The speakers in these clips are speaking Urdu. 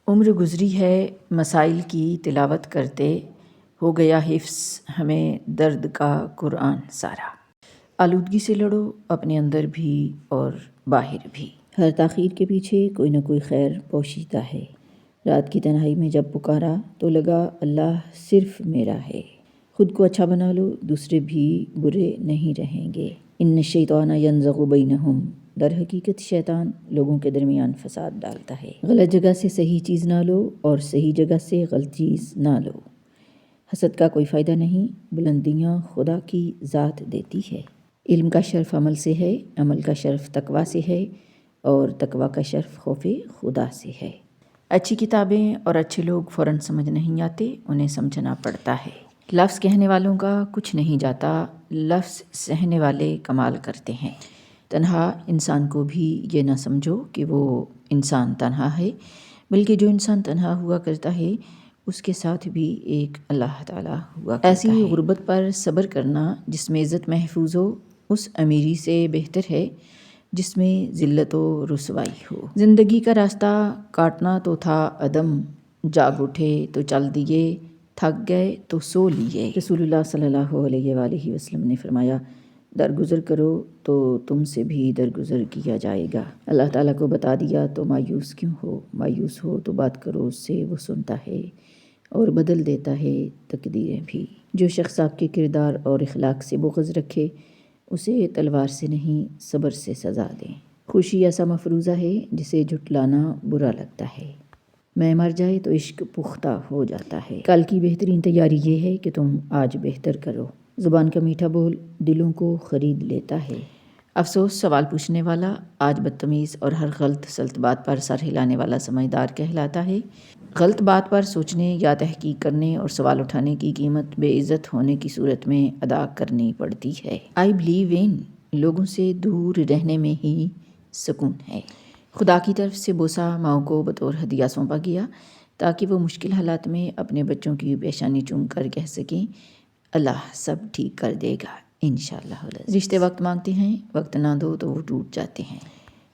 عمر گزری ہے مسائل کی تلاوت کرتے، ہو گیا حفظ ہمیں درد کا قرآن سارا۔ آلودگی سے لڑو، اپنے اندر بھی اور باہر بھی۔ ہر تاخیر کے پیچھے کوئی نہ کوئی خیر پوشیدہ ہے۔ رات کی تنہائی میں جب پکارا تو لگا اللہ صرف میرا ہے۔ خود کو اچھا بنا لو، دوسرے بھی برے نہیں رہیں گے۔ ان الشیطان ینزغ بینہم، در حقیقت شیطان لوگوں کے درمیان فساد ڈالتا ہے۔ غلط جگہ سے صحیح چیز نہ لو اور صحیح جگہ سے غلط چیز نہ لو۔ حسد کا کوئی فائدہ نہیں، بلندیاں خدا کی ذات دیتی ہے۔ علم کا شرف عمل سے ہے، عمل کا شرف تقویٰ سے ہے اور تقویٰ کا شرف خوف خدا سے ہے۔ اچھی کتابیں اور اچھے لوگ فوراً سمجھ نہیں آتے، انہیں سمجھنا پڑتا ہے۔ لفظ کہنے والوں کا کچھ نہیں جاتا، لفظ سہنے والے کمال کرتے ہیں۔ تنہا انسان کو بھی یہ نہ سمجھو کہ وہ انسان تنہا ہے، بلکہ جو انسان تنہا ہوا کرتا ہے اس کے ساتھ بھی ایک اللہ تعالیٰ ہوا کرتا ہے۔ ایسی غربت پر صبر کرنا جس میں عزت محفوظ ہو، اس امیری سے بہتر ہے جس میں ذلت و رسوائی ہو۔ زندگی کا راستہ کاٹنا تو تھا عدم، جاگ اٹھے تو چل دیے، تھک گئے تو سو لیے۔ رسول اللہ صلی اللہ علیہ وآلہ وسلم نے فرمایا، درگزر کرو تو تم سے بھی درگزر کیا جائے گا۔ اللہ تعالیٰ کو بتا دیا تو مایوس کیوں ہو؟ مایوس ہو تو بات کرو اس سے، وہ سنتا ہے اور بدل دیتا ہے تقدیریں بھی۔ جو شخص آپ کے کردار اور اخلاق سے بغض رکھے اسے تلوار سے نہیں صبر سے سزا دیں۔ خوشی ایسا مفروضہ ہے جسے جھٹلانا برا لگتا ہے۔ میں مر جائے تو عشق پختہ ہو جاتا ہے۔ کل کی بہترین تیاری یہ ہے کہ تم آج بہتر کرو۔ زبان کا میٹھا بول دلوں کو خرید لیتا ہے۔ افسوس، سوال پوچھنے والا آج بدتمیز اور ہر غلط سلط بات پر سر ہلانے والا سمجھدار کہلاتا ہے۔ غلط بات پر سوچنے یا تحقیق کرنے اور سوال اٹھانے کی قیمت بے عزت ہونے کی صورت میں ادا کرنی پڑتی ہے۔ I believe in، لوگوں سے دور رہنے میں ہی سکون ہے۔ خدا کی طرف سے بوسہ ماؤں کو بطور ہدیہ سونپا گیا تاکہ وہ مشکل حالات میں اپنے بچوں کی پیشانی چوم کر کہہ سکیں، اللہ سب ٹھیک کر دے گا انشاءاللہ۔ رشتے وقت مانگتے ہیں، وقت نہ دو تو وہ ٹوٹ جاتے ہیں۔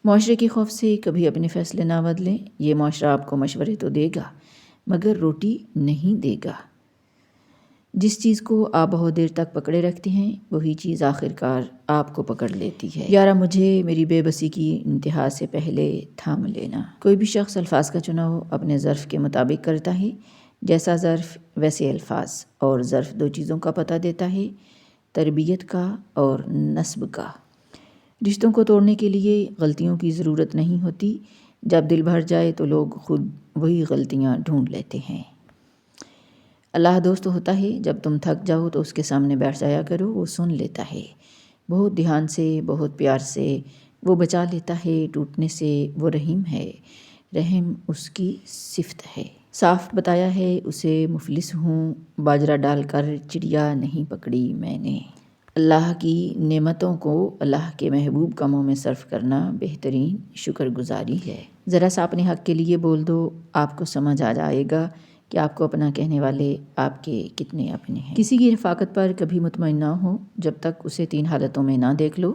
معاشرے کے خوف سے کبھی اپنے فیصلے نہ بدلیں، یہ معاشرہ آپ کو مشورے تو دے گا مگر روٹی نہیں دے گا۔ جس چیز کو آپ بہت دیر تک پکڑے رکھتے ہیں وہی چیز آخر کار آپ کو پکڑ لیتی ہے۔ یارا مجھے میری بے بسی کی انتہا سے پہلے تھام لینا۔ کوئی بھی شخص الفاظ کا چناؤ اپنے ظرف کے مطابق کرتا ہے، جیسا ظرف ویسے الفاظ، اور ظرف دو چیزوں کا پتہ دیتا ہے، تربیت کا اور نسب کا۔ رشتوں کو توڑنے کے لیے غلطیوں کی ضرورت نہیں ہوتی، جب دل بھر جائے تو لوگ خود وہی غلطیاں ڈھونڈ لیتے ہیں۔ اللہ دوست ہوتا ہے، جب تم تھک جاؤ تو اس کے سامنے بیٹھ جایا کرو، وہ سن لیتا ہے، بہت دھیان سے، بہت پیار سے وہ بچا لیتا ہے، ٹوٹنے سے وہ رحیم ہے، رحم اس کی صفت ہے۔ صاف بتایا ہے اسے مفلس ہوں، باجرہ ڈال کر چڑیا نہیں پکڑی میں نے۔ اللہ کی نعمتوں کو اللہ کے محبوب کاموں میں صرف کرنا بہترین شکر گزاری ہے۔ ذرا سا اپنے حق کے لیے بول دو، آپ کو سمجھ آ جائے گا کہ آپ کو اپنا کہنے والے آپ کے کتنے اپنے ہیں۔ کسی کی رفاقت پر کبھی مطمئن نہ ہو جب تک اسے تین حالتوں میں نہ دیکھ لو: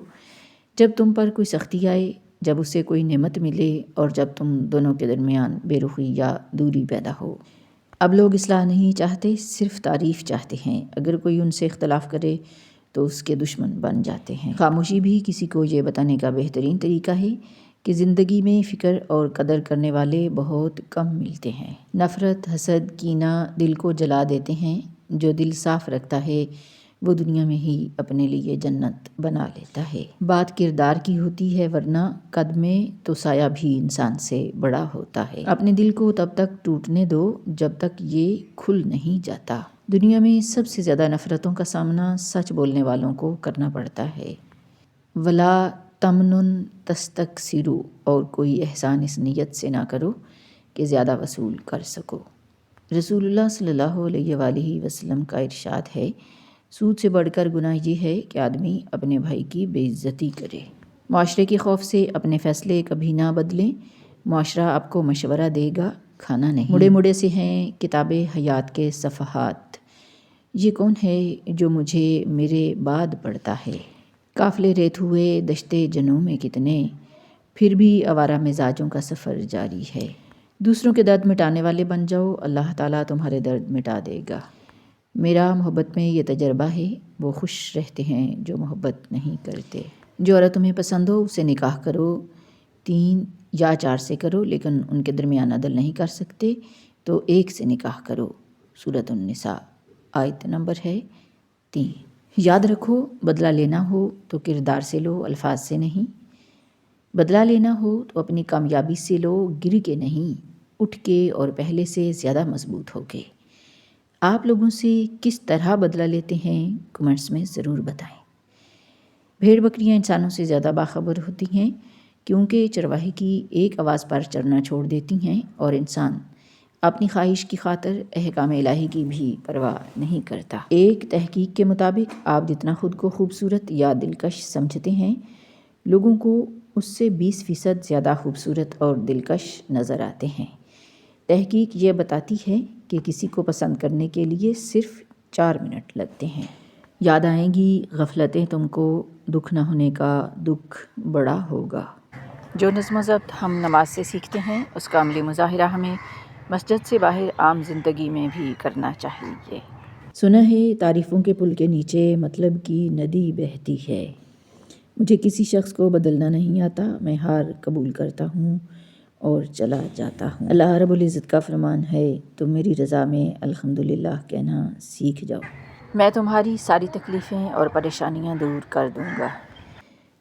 جب تم پر کوئی سختی آئے، جب اسے کوئی نعمت ملے، اور جب تم دونوں کے درمیان بے رخی یا دوری پیدا ہو۔ اب لوگ اصلاح نہیں چاہتے، صرف تعریف چاہتے ہیں۔ اگر کوئی ان سے اختلاف کرے تو اس کے دشمن بن جاتے ہیں۔ خاموشی بھی کسی کو یہ بتانے کا بہترین طریقہ ہے کہ زندگی میں فکر اور قدر کرنے والے بہت کم ملتے ہیں۔ نفرت، حسد، کینہ دل کو جلا دیتے ہیں۔ جو دل صاف رکھتا ہے وہ دنیا میں ہی اپنے لیے جنت بنا لیتا ہے۔ بات کردار کی ہوتی ہے، ورنہ قد میں تو سایہ بھی انسان سے بڑا ہوتا ہے۔ اپنے دل کو تب تک ٹوٹنے دو جب تک یہ کھل نہیں جاتا۔ دنیا میں سب سے زیادہ نفرتوں کا سامنا سچ بولنے والوں کو کرنا پڑتا ہے۔ وَلَا تَمْنُن تَسْتَكْثِرُ، اور کوئی احسان اس نیت سے نہ کرو کہ زیادہ وصول کر سکو۔ رسول اللہ صلی اللہ علیہ وآلہ وسلم کا ارشاد ہے، سود سے بڑھ کر گناہ یہ ہے کہ آدمی اپنے بھائی کی بے عزتی کرے۔ معاشرے کے خوف سے اپنے فیصلے کبھی نہ بدلیں، معاشرہ آپ کو مشورہ دے گا، کھانا نہیں۔ مڑے مڑے سے ہیں کتاب حیات کے صفحات، یہ کون ہے جو مجھے میرے بعد پڑھتا ہے؟ قافلے ریت ہوئے دشتے جنوں میں کتنے، پھر بھی آوارہ مزاجوں کا سفر جاری ہے۔ دوسروں کے درد مٹانے والے بن جاؤ، اللہ تعالیٰ تمہارے درد مٹا دے گا۔ میرا محبت میں یہ تجربہ ہے، وہ خوش رہتے ہیں جو محبت نہیں کرتے۔ جو عورت تمہیں پسند ہو اسے نکاح کرو، 3 یا 4 سے کرو، لیکن ان کے درمیان عدل نہیں کر سکتے تو 1 سے نکاح کرو۔ سورۃ النساء آیت نمبر ہے 3۔ یاد رکھو، بدلہ لینا ہو تو کردار سے لو، الفاظ سے نہیں۔ بدلہ لینا ہو تو اپنی کامیابی سے لو، گر کے نہیں، اٹھ کے اور پہلے سے زیادہ مضبوط ہو کے۔ آپ لوگوں سے کس طرح بدلہ لیتے ہیں کمنٹس میں ضرور بتائیں۔ بھیڑ بکریاں انسانوں سے زیادہ باخبر ہوتی ہیں کیونکہ چرواہے کی ایک آواز پر چرنا چھوڑ دیتی ہیں اور انسان اپنی خواہش کی خاطر احکام الہی کی بھی پرواہ نہیں کرتا۔ ایک تحقیق کے مطابق آپ جتنا خود کو خوبصورت یا دلکش سمجھتے ہیں، لوگوں کو اس سے 20% زیادہ خوبصورت اور دلکش نظر آتے ہیں۔ تحقیق یہ بتاتی ہے کہ کسی کو پسند کرنے کے لیے صرف 4 منٹ لگتے ہیں۔ یاد آئیں گی غفلتیں تم کو، دکھ نہ ہونے کا دکھ بڑا ہوگا۔ جو نظم و ضبط ہم نماز سے سیکھتے ہیں اس کا عملی مظاہرہ ہمیں مسجد سے باہر عام زندگی میں بھی کرنا چاہیے۔ سنا ہے تعریفوں کے پل کے نیچے مطلب کی ندی بہتی ہے۔ مجھے کسی شخص کو بدلنا نہیں آتا، میں ہار قبول کرتا ہوں اور چلا جاتا ہوں۔ اللہ رب العزت کا فرمان ہے، تم میری رضا میں الحمدللہ کہنا سیکھ جاؤ، میں تمہاری ساری تکلیفیں اور پریشانیاں دور کر دوں گا۔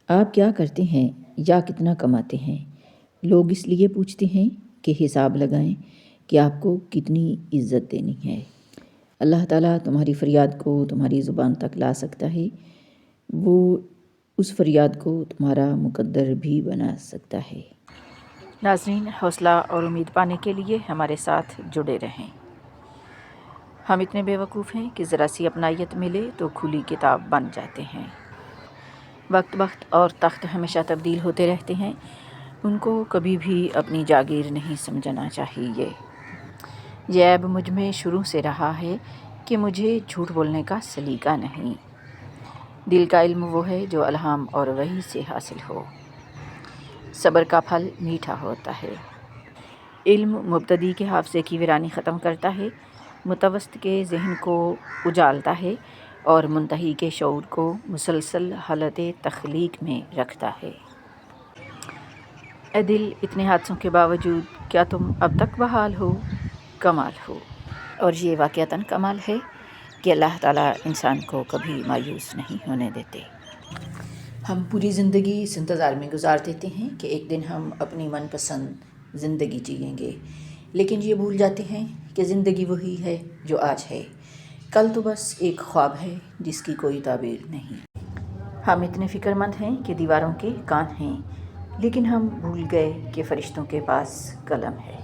آپ کیا کرتے ہیں یا کتنا کماتے ہیں؟ لوگ اس لیے پوچھتے ہیں کہ حساب لگائیں کہ آپ کو کتنی عزت دینی ہے۔ اللہ تعالیٰ تمہاری فریاد کو تمہاری زبان تک لا سکتا ہے، وہ اس فریاد کو تمہارا مقدر بھی بنا سکتا ہے۔ ناظرین، حوصلہ اور امید پانے کے لیے ہمارے ساتھ جڑے رہیں۔ ہم اتنے بیوقوف ہیں کہ ذرا سی اپنائیت ملے تو کھلی کتاب بن جاتے ہیں۔ وقت اور تخت ہمیشہ تبدیل ہوتے رہتے ہیں، ان کو کبھی بھی اپنی جاگیر نہیں سمجھنا چاہیے۔ یہ عیب مجھ میں شروع سے رہا ہے کہ مجھے جھوٹ بولنے کا سلیقہ نہیں۔ دل کا علم وہ ہے جو الہام اور وحی سے حاصل ہو۔ صبر کا پھل میٹھا ہوتا ہے۔ علم مبتدی کے حافظے کی ویرانی ختم کرتا ہے، متوسط کے ذہن کو اجالتا ہے اور منتہی کے شعور کو مسلسل حالت تخلیق میں رکھتا ہے۔ اے دل، اتنے حادثوں کے باوجود کیا تم اب تک بحال ہو؟ کمال ہو۔ اور یہ واقعتاً کمال ہے کہ اللہ تعالیٰ انسان کو کبھی مایوس نہیں ہونے دیتے۔ ہم پوری زندگی اس انتظار میں گزار دیتے ہیں کہ ایک دن ہم اپنی من پسند زندگی جئیں گے، لیکن یہ بھول جاتے ہیں کہ زندگی وہی ہے جو آج ہے، کل تو بس ایک خواب ہے جس کی کوئی تعبیر نہیں۔ ہم اتنے فکر مند ہیں کہ دیواروں کے کان ہیں، لیکن ہم بھول گئے کہ فرشتوں کے پاس قلم ہے۔